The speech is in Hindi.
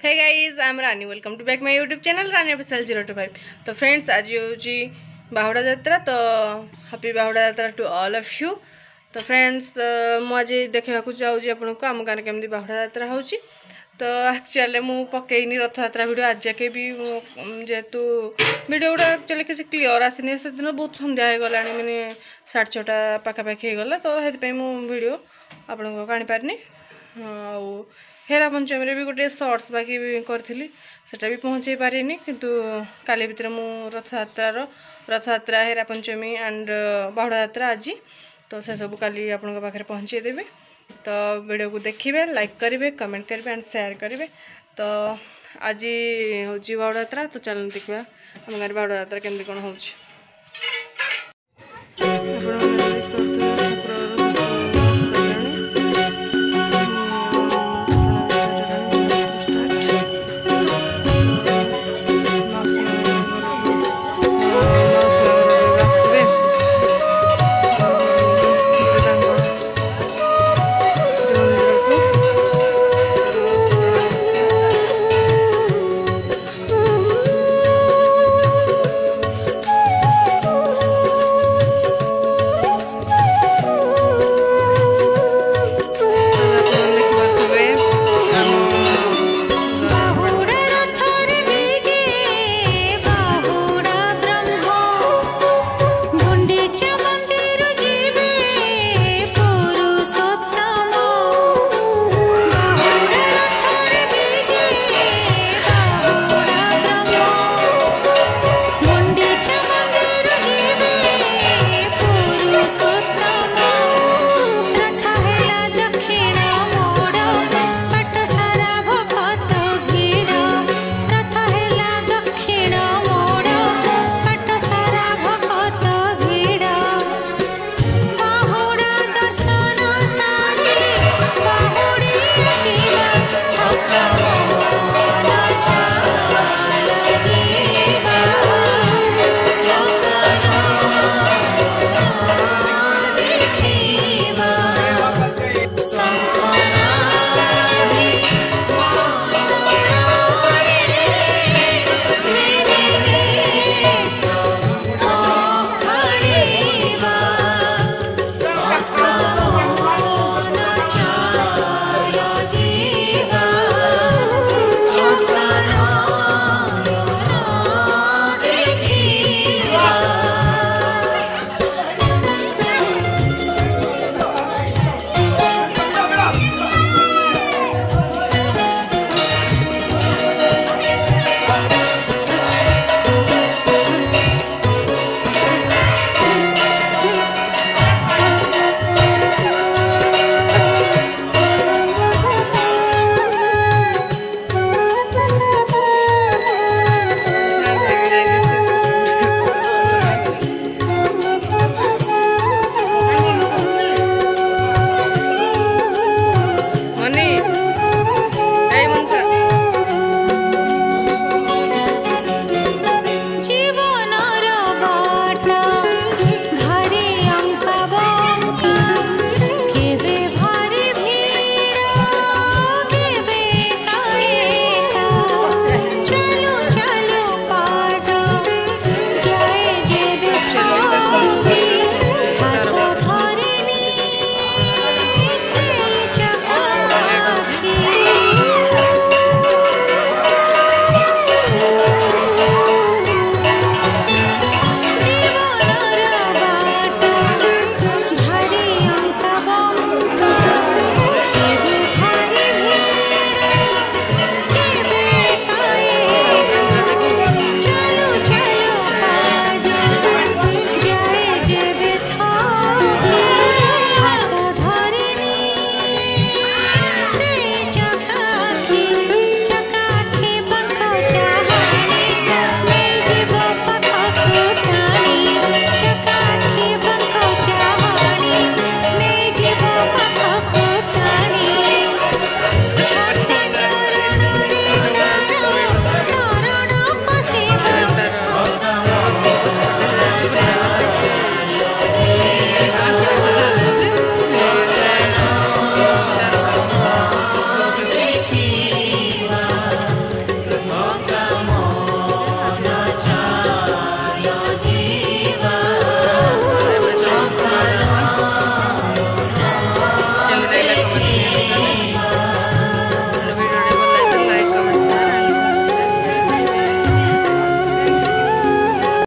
Hey guys I am Rani welcome to back my YouTube channel Rani official 025। तो फ्रेंड्स आज हूँ बाहुड़ा यात्रा। तो हैप्पी बाहुड़ा यात्रा टू ऑल ऑफ यू। तो फ्रेंड्स मुझे देखा जाऊँगी आपको आम गाँव केमती बाहुड़ा यात्रा हो। तो एक्चुअली मु पकईनी रथ यात्रा वीडियो आज जाके भी जेहेतु वीडियो गुड़ा एक्चुअली किसी क्लीयर आसनी से दिन बहुत संध्या हो गला मैंने 6:30 पाखापाखि होगला। तो ये वीडियो आपको आनी पारनी। हेरा पंचमी भी गोटे सर्ट्स बाकी भी करी सेटा भी पहुँचे पारिनी किंतु काली भितर मु रथयात्रा हेरा पंचमी एंड बाहुड़ा यात्रा आज तो से सब काली आपन पाखे पहुँचे देवी। तो वीडियो को देखिए, लाइक करेंगे, कमेंट करेंगे एंड शेयर करेंगे। तो आज हूँ बाहुड़ा यात्रा। तो चलो देखा आम गाँव बाहुड़ा यात्रा केमती कौन हो।